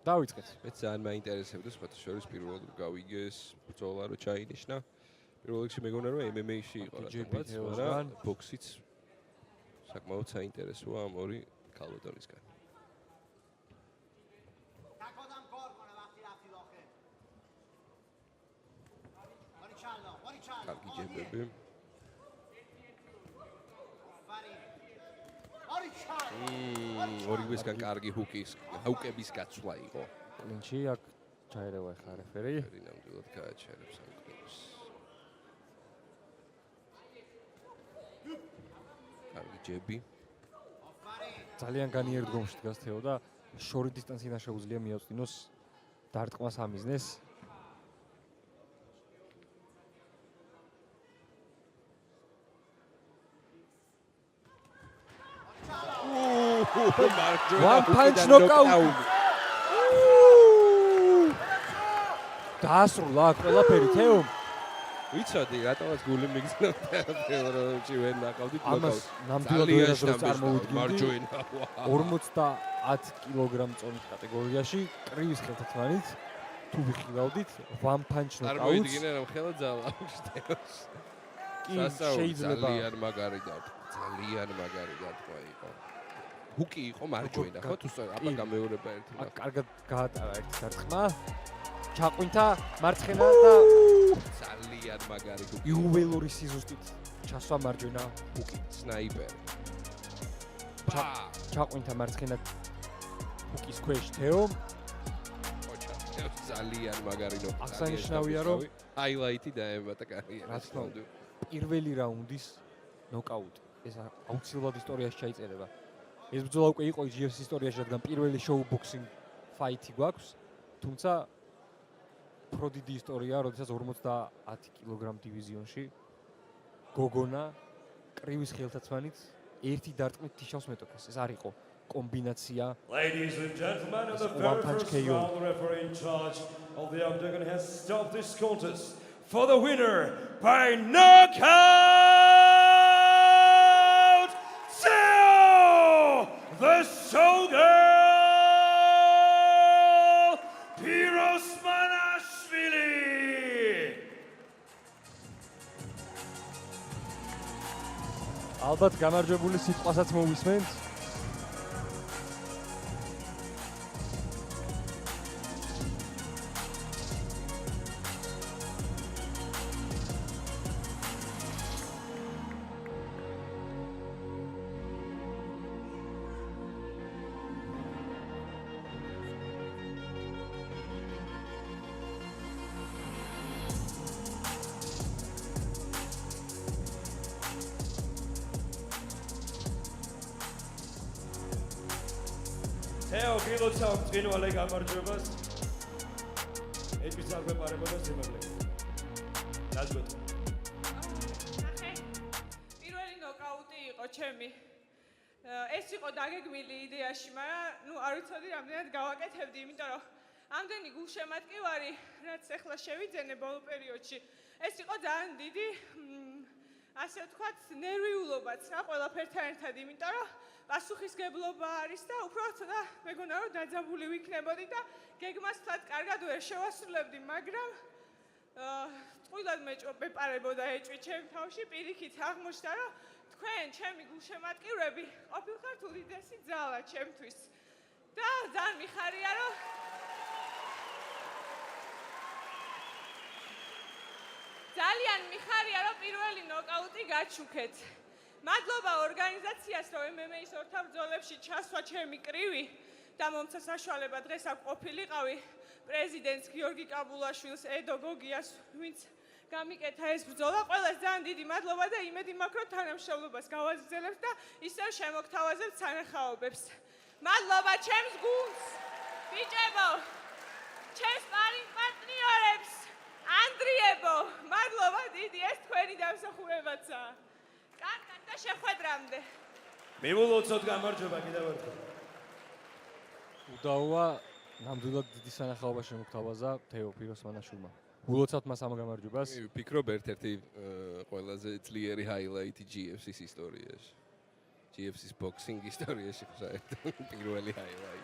დავიწყეთ. მეც ძალიან მაინტერესებდა სხვათა შორის პირველად გავიგეს ბრძოლა რო ჩაინიშნა. პირველ რიგში მეგონა რომ MMA-ში იყო რატომაც, მაგრამ ბოქსიც საკმაოდ საინტერესოა ამ ორი ქალბატონისგან. კარგი ჯებები. ორივესგან კარგი ჰუკების გაცვლა იყო. კლინჩი აქ ჩაერევა ხა რეფერი. ნამდვილად გააჩერებს ამ კლინჩს. კარგი ჯები. ძალიან განიერ დგომში დგას თეო და შორი დისტანციიდან შეუძლია მიაწვდინოს დარტყმას ამიზნეს. One punch knockout. დაასრულა ყველაფერი თეო. ვიცოდი რატომაც გული მიგზნობდა პირველში ვერ ნახავდით ამას ნამდვილად ვერასდროს წარმოვიდგინდი. მარჯვენა. 50 კილოგრამ წონის კატეგორიაში კრივის ხელთათმანით თუ ვიხილავდით one punch knockout. წარმოვიდგინე რომ ხელა ძალა აქვს თეოს. კი შეიძლება ძალიან მაგარი დარტყმა. ძალიან მაგარი დარტყმა იყო. ჰუკი იყო მარჯვენა, ხო თუ სწორად? აბა გამეორება ერთი. აქ კარგად გაატარა ერთი დარტყმა. ჩაყვინთა მარცხენა და ძალიან მაგარი ჰუკი. იუველური სიზუსტით ჩასვა მარჯვენა ჰუკი. სნაიპერი. ჩაყვინთა მარცხენა ჰუკის ქვეშ თეო. ძალიან მაგარი ნოკაუტი. აღსანიშნავია რომ ჰაილაიტი დაემატა კარიერას. პირველი რაუნდის ნოკაუტი. ეს აუცილებლად ისტორიაში ჩაიწერება. ეს ბრძოლა უკვე იყო GFC ისტორიაში, რადგან პირველი შოუ ბოქსინგ ფაითი გვაქვს, თუმცა პროდიდი ისტორია, როდესაც 50 კილოგრამ დივიზიონში გოგონა კრივის ხელთათმანით ერთი დარტყმით თიშავს მეტოქეს. ეს არ იყო კომბინაცია. Ladies and gentlemen, the very first round, the referee in charge of the octagon has stopped this contest for the winner by knockout, Teo, the showgirl, Pirosmanashvili. ალბათ გამარჯვებული სიტყვასაც მოვისმენთ. Teo, გილოცავ წინვალე გამარჯვებას. ეჭვიც არ გვეპარებოდა სიმაღლე. დაგგვეტო. პირველი ნოკაუტი იყო ჩემი. ეს იყო დაგეგმილი იდეაში, მაგრამ არ ვიცოდი რამდენად გავაკეთებდი, იმიტომ რომ ამდენი გულშემატკივარი, რაც ახლა შევიძენე ბოლო პერიოდში, ეს იყო ძალიან დიდი, ასე ვთქვათ, ნერვიულობაც რა ყველაფერთან ერთად, იმიტომ რომ პასუხისგებლობა არის და უფრო ცოტა მეგონა რომ დაძაბული ვიქნებოდი და გეგმას თვათ კარგად ვერ შევასრულებდი, მაგრამ წყვილად მეპარებოდა ეჭვი ჩემ თავში, პირიქით აღმოჩნდა რომ თქვენ ჩემი გულშემატკივრები ყოფილხართ უდიდესი ძალა ჩემთვის და ძალიან მიხარია რომ ძალიან მიხარია რომ პირველი ნოკაუტი გაჩუქეთ. მადლობა ორგანიზაციას, რომ MMA-ის ორთავ ბრძოლებში ჩასვა ჩემი კრივი და მომცა საშუალება დღეს აქ ყოფილიყავი პრეზიდენტს გიორგი კაბულაშვილს, ედო გოგიას, ვინც გამიკეთა ეს ბრძოლა. ყველას ძალიან დიდი მადლობა და იმედი მაქვს, რომ თანამშრომლობას გავაგრძელებთ და ისევ შემოგთავაზებთ სანახაობებს. მადლობა ჩემს გუნდს, ბიჭებო, ჩემს სპარინგ პარტნიორებს, ანდრიებო, მადლობა დიდი, ეს თქვენი დამსახურებაცაა. კარგად და შეხვედრამდე. მივულოცოთ გამარჯვება კიდევ ერთხელ. უდაოა ნამდვილად დიდი სანახაობა შემოგთავაზა თეო პიროსმანაშვილმა. ულოცავთ მას ამ გამარჯვებას. ვფიქრობ ერთ-ერთი ყველაზე ძლიერი ჰაილაიტი GFC-ის ისტორიაში. GFC-ის ბოქსინგ ისტორიაში საერთოდ პირველი ჰაილაიტი.